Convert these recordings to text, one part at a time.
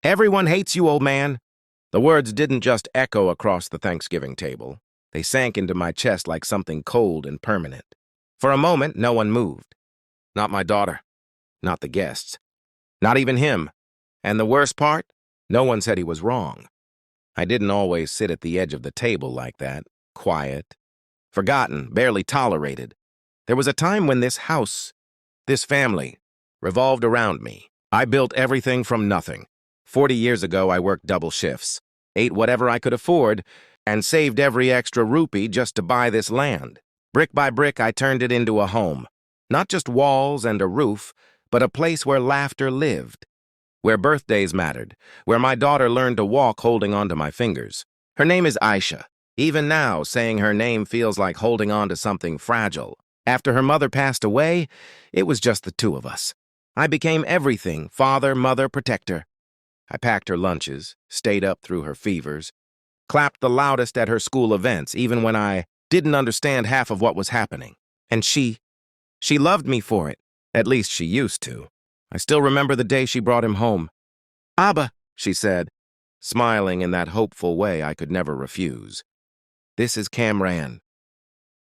Everyone hates you, old man. The words didn't just echo across the Thanksgiving table. They sank into my chest like something cold and permanent. For a moment, no one moved. Not my daughter. Not the guests. Not even him. And the worst part? No one said he was wrong. I didn't always sit at the edge of the table like that, quiet, forgotten, barely tolerated. There was a time when this house, this family, revolved around me. I built everything from nothing. 40 years ago, I worked double shifts, ate whatever I could afford, and saved every extra rupee just to buy this land. Brick by brick, I turned it into a home. Not just walls and a roof, but a place where laughter lived, where birthdays mattered, where my daughter learned to walk holding onto my fingers. Her name is Aisha. Even now, saying her name feels like holding on to something fragile. After her mother passed away, it was just the two of us. I became everything: father, mother, protector. I packed her lunches, stayed up through her fevers, clapped the loudest at her school events, even when I didn't understand half of what was happening. And she loved me for it. At least she used to. I still remember the day she brought him home. "Abba," she said, smiling in that hopeful way I could never refuse. "This is Kamran."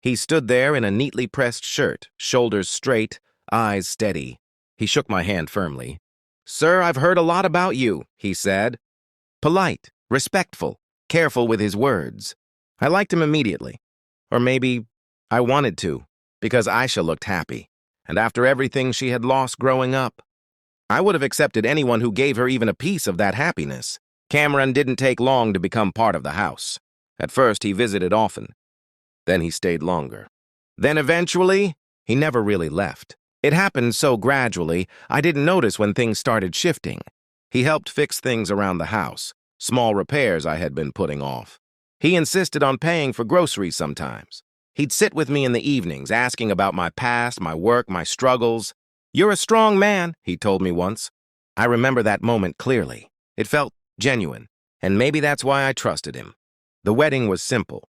He stood there in a neatly pressed shirt, shoulders straight, eyes steady. He shook my hand firmly. "Sir, I've heard a lot about you," he said. Polite, respectful, careful with his words. I liked him immediately. Or maybe I wanted to, because Aisha looked happy. And after everything she had lost growing up, I would have accepted anyone who gave her even a piece of that happiness. Cameron didn't take long to become part of the house. At first, he visited often. Then he stayed longer. Then eventually, he never really left. It happened so gradually, I didn't notice when things started shifting. He helped fix things around the house, small repairs I had been putting off. He insisted on paying for groceries sometimes. He'd sit with me in the evenings, asking about my past, my work, my struggles. "You're a strong man," he told me once. I remember that moment clearly. It felt genuine, and maybe that's why I trusted him. The wedding was simple.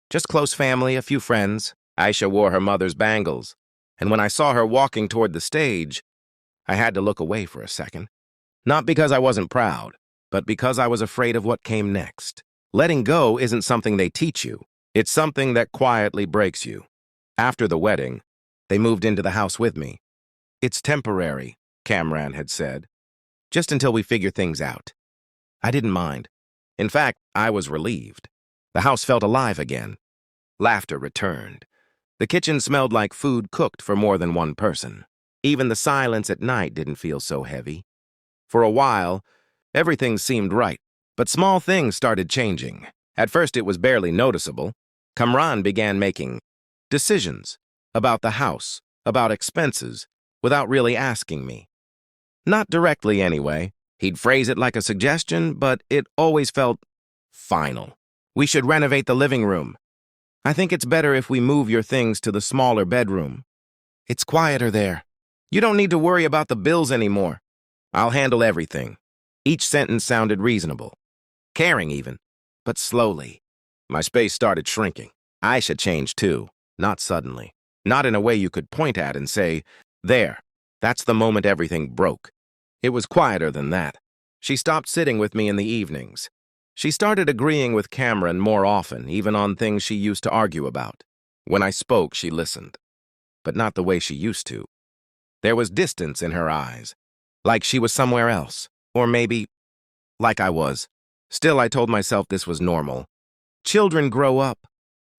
Just close family, a few friends. Aisha wore her mother's bangles, and when I saw her walking toward the stage, I had to look away for a second. Not because I wasn't proud, but because I was afraid of what came next. Letting go isn't something they teach you. It's something that quietly breaks you. After the wedding, they moved into the house with me. "It's temporary," Kamran had said, "just until we figure things out." I didn't mind. In fact, I was relieved. The house felt alive again. Laughter returned. The kitchen smelled like food cooked for more than one person. Even the silence at night didn't feel so heavy. For a while, everything seemed right, but small things started changing. At first, it was barely noticeable. Kamran began making decisions about the house, about expenses, without really asking me. Not directly, anyway. He'd phrase it like a suggestion, but it always felt final. "We should renovate the living room. I think it's better if we move your things to the smaller bedroom. It's quieter there. You don't need to worry about the bills anymore. I'll handle everything." Each sentence sounded reasonable. Caring even, but slowly. My space started shrinking. Aisha changed too, not suddenly. Not in a way you could point at and say, "There, that's the moment everything broke." It was quieter than that. She stopped sitting with me in the evenings. She started agreeing with Cameron more often, even on things she used to argue about. When I spoke, she listened, but not the way she used to. There was distance in her eyes, like she was somewhere else, or maybe like I was. Still, I told myself this was normal. Children grow up.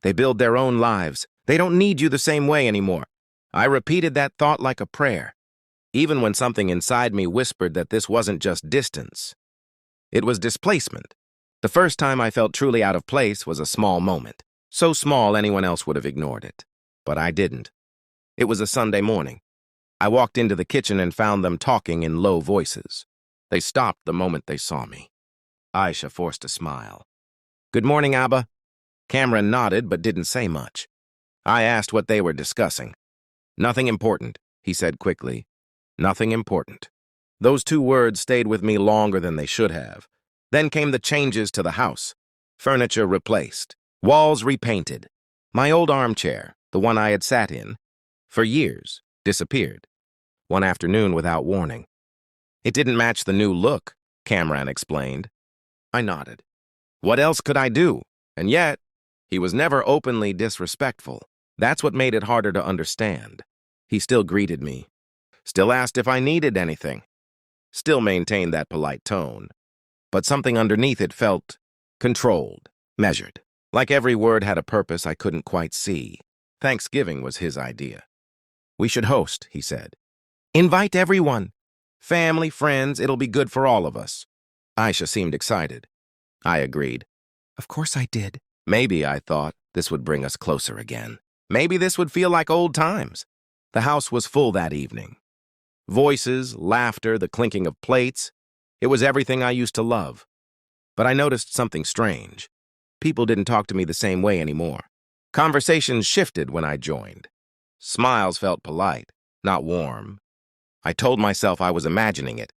They build their own lives. They don't need you the same way anymore. I repeated that thought like a prayer, even when something inside me whispered that this wasn't just distance. It was displacement. The first time I felt truly out of place was a small moment. So small anyone else would have ignored it. But I didn't. It was a Sunday morning. I walked into the kitchen and found them talking in low voices. They stopped the moment they saw me. Aisha forced a smile. "Good morning, Abba." Cameron nodded but didn't say much. I asked what they were discussing. "Nothing important," he said quickly. "Nothing important." Those two words stayed with me longer than they should have. Then came the changes to the house. Furniture replaced. Walls repainted. My old armchair, the one I had sat in for years, disappeared. One afternoon without warning. It didn't match the new look, Kamran explained. I nodded. What else could I do? And yet, he was never openly disrespectful. That's what made it harder to understand. He still greeted me, still asked if I needed anything, still maintained that polite tone. But something underneath it felt controlled, measured. Like every word had a purpose I couldn't quite see. Thanksgiving was his idea. We should host, he said. Invite everyone. Family, friends, it'll be good for all of us. Aisha seemed excited. I agreed. Of course I did. Maybe, I thought, this would bring us closer again. Maybe this would feel like old times. The house was full that evening. Voices, laughter, the clinking of plates. It was everything I used to love. But I noticed something strange. People didn't talk to me the same way anymore. Conversations shifted when I joined. Smiles felt polite, not warm. I told myself I was imagining it,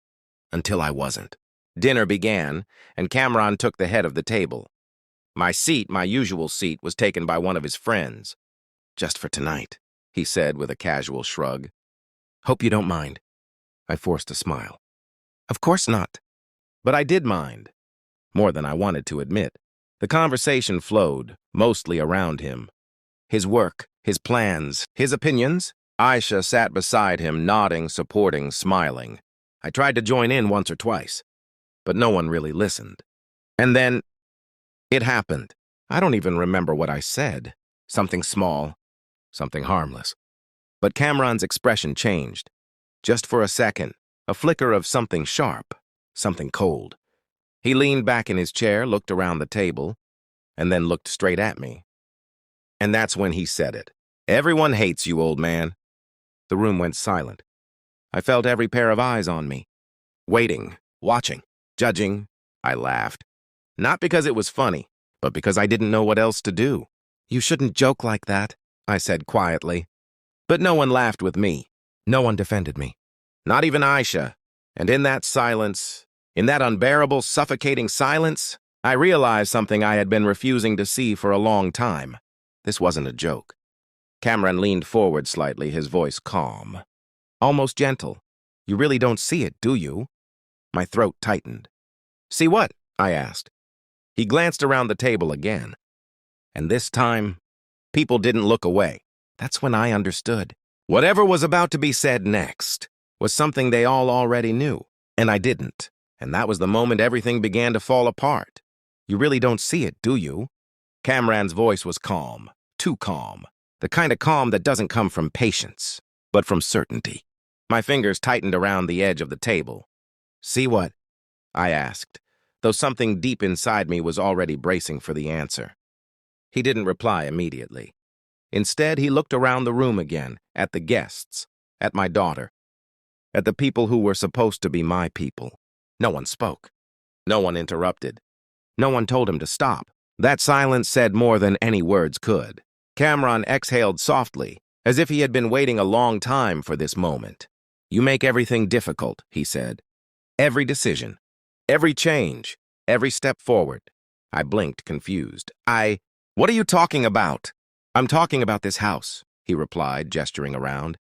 until I wasn't. Dinner began, and Kamran took the head of the table. My seat, my usual seat, was taken by one of his friends. Just for tonight, he said with a casual shrug. Hope you don't mind. I forced a smile. Of course not. But I did mind, more than I wanted to admit. The conversation flowed, mostly around him. His work, his plans, his opinions. Aisha sat beside him, nodding, supporting, smiling. I tried to join in once or twice, but no one really listened. And then, it happened. I don't even remember what I said. Something small, something harmless. But Kamran's expression changed. Just for a second, a flicker of something sharp, something cold. He leaned back in his chair, looked around the table, and then looked straight at me. And that's when he said it. Everyone hates you, old man. The room went silent. I felt every pair of eyes on me. Waiting, watching, judging. I laughed. Not because it was funny, but because I didn't know what else to do. You shouldn't joke like that, I said quietly. But no one laughed with me. No one defended me. Not even Aisha. And in that silence, in that unbearable, suffocating silence, I realized something I had been refusing to see for a long time. This wasn't a joke. Kamran leaned forward slightly, his voice calm. Almost gentle. You really don't see it, do you? My throat tightened. See what? I asked. He glanced around the table again. And this time, people didn't look away. That's when I understood. Whatever was about to be said next was something they all already knew, and I didn't. And that was the moment everything began to fall apart. You really don't see it, do you? Kamran's voice was calm, too calm. The kind of calm that doesn't come from patience, but from certainty. My fingers tightened around the edge of the table. See what? I asked, though something deep inside me was already bracing for the answer. He didn't reply immediately. Instead, he looked around the room again, at the guests, at my daughter, at the people who were supposed to be my people. No one spoke. No one interrupted. No one told him to stop. That silence said more than any words could. Kamran exhaled softly, as if he had been waiting a long time for this moment. You make everything difficult, he said. Every decision, every change, every step forward. I blinked, confused. What are you talking about? I'm talking about this house, he replied, gesturing around.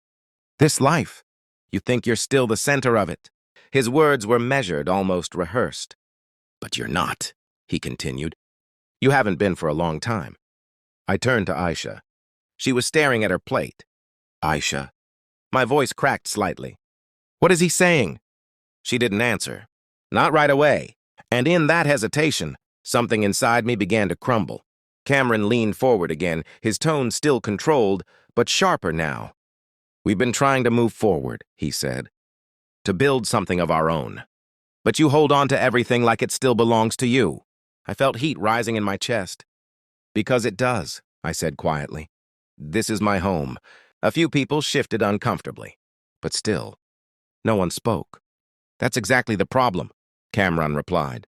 This life. You think you're still the center of it. His words were measured, almost rehearsed. But you're not, he continued. You haven't been for a long time. I turned to Aisha. She was staring at her plate. Aisha. My voice cracked slightly. What is he saying? She didn't answer. Not right away. And in that hesitation, something inside me began to crumble. Kamran leaned forward again, his tone still controlled, but sharper now. We've been trying to move forward, he said. To build something of our own. But you hold on to everything like it still belongs to you. I felt heat rising in my chest. Because it does, I said quietly. This is my home. A few people shifted uncomfortably. But still, no one spoke. That's exactly the problem, Kamran replied.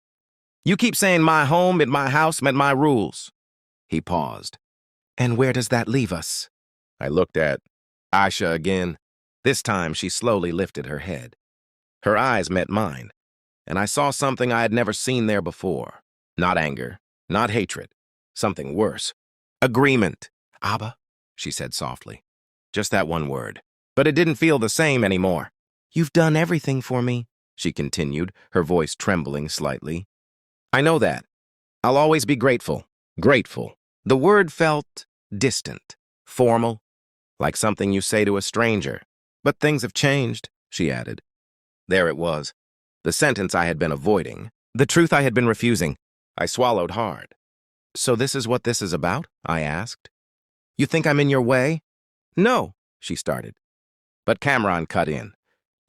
You keep saying my home and my house meant my rules. He paused. And where does that leave us? I looked at Aisha again. This time she slowly lifted her head. Her eyes met mine, and I saw something I had never seen there before. Not anger, not hatred. Something worse. Agreement. Abba, she said softly. Just that one word. But it didn't feel the same anymore. You've done everything for me, she continued, her voice trembling slightly. I know that. I'll always be grateful. Grateful. The word felt distant, formal, like something you say to a stranger. But things have changed, she added. There it was. The sentence I had been avoiding. The truth I had been refusing. I swallowed hard. So this is what this is about? I asked. You think I'm in your way? No, she started. But Cameron cut in.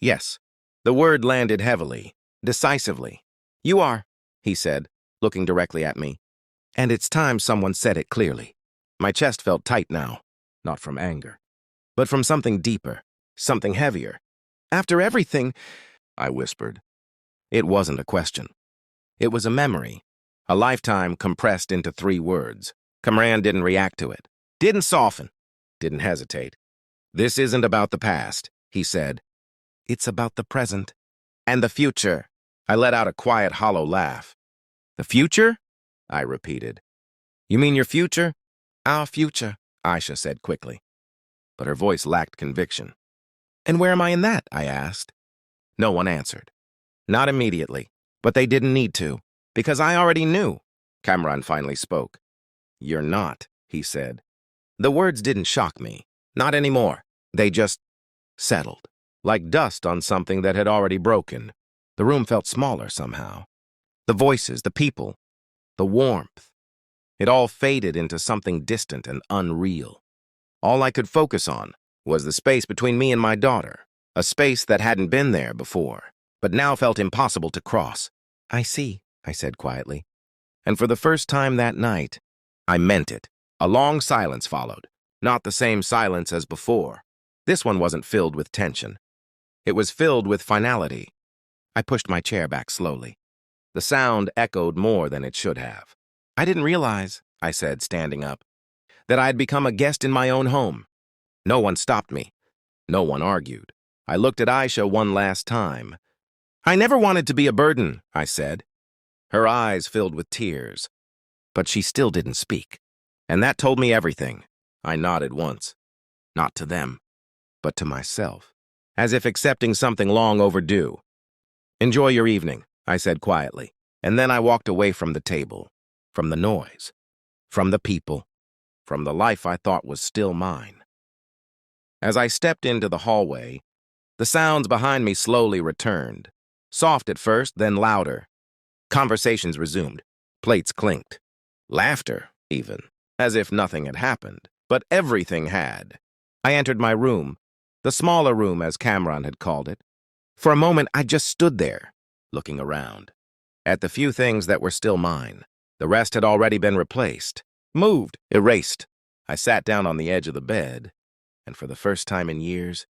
Yes. The word landed heavily, decisively. You are, he said, looking directly at me. And it's time someone said it clearly. My chest felt tight now, not from anger, but from something deeper, something heavier. After everything, I whispered. It wasn't a question. It was a memory, a lifetime compressed into 3 words. Cameron didn't react to it, didn't soften, didn't hesitate. This isn't about the past, he said. It's about the present and the future. I let out a quiet, hollow laugh. The future? I repeated. You mean your future? Our future, Aisha said quickly. But her voice lacked conviction. And where am I in that? I asked. No one answered. Not immediately, but they didn't need to, because I already knew. Cameron finally spoke. You're not, he said. The words didn't shock me. Not anymore. They just settled, like dust on something that had already broken. The room felt smaller somehow. The voices, the people, the warmth. It all faded into something distant and unreal. All I could focus on was the space between me and my daughter, a space that hadn't been there before, but now felt impossible to cross. I see, I said quietly. And for the first time that night, I meant it. A long silence followed, not the same silence as before. This one wasn't filled with tension. It was filled with finality. I pushed my chair back slowly. The sound echoed more than it should have. I didn't realize, I said, standing up, that I had become a guest in my own home. No one stopped me. No one argued. I looked at Aisha one last time. I never wanted to be a burden, I said. Her eyes filled with tears, but she still didn't speak. And that told me everything. I nodded once. Not to them, but to myself, as if accepting something long overdue. Enjoy your evening, I said quietly, and then I walked away from the table, from the noise, from the people, from the life I thought was still mine. As I stepped into the hallway, the sounds behind me slowly returned, soft at first, then louder. Conversations resumed, plates clinked, laughter even, as if nothing had happened, but everything had. I entered my room, the smaller room as Cameron had called it. For a moment, I just stood there, looking around, at the few things that were still mine. The rest had already been replaced, moved, erased. I sat down on the edge of the bed, and for the first time in years,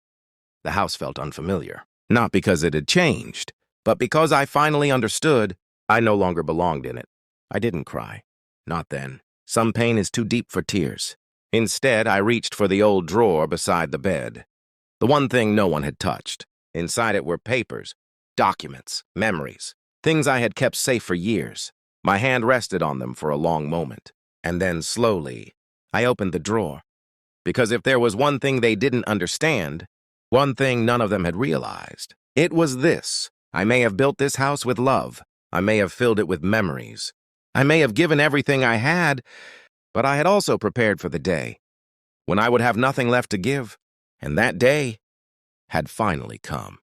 the house felt unfamiliar. Not because it had changed, but because I finally understood I no longer belonged in it. I didn't cry. Not then. Some pain is too deep for tears. Instead, I reached for the old drawer beside the bed. The one thing no one had touched. Inside it were papers, documents, memories, things I had kept safe for years. My hand rested on them for a long moment. And then, slowly, I opened the drawer. Because if there was one thing they didn't understand, one thing none of them had realized, it was this. I may have built this house with love. I may have filled it with memories. I may have given everything I had, but I had also prepared for the day when I would have nothing left to give, and that day had finally come.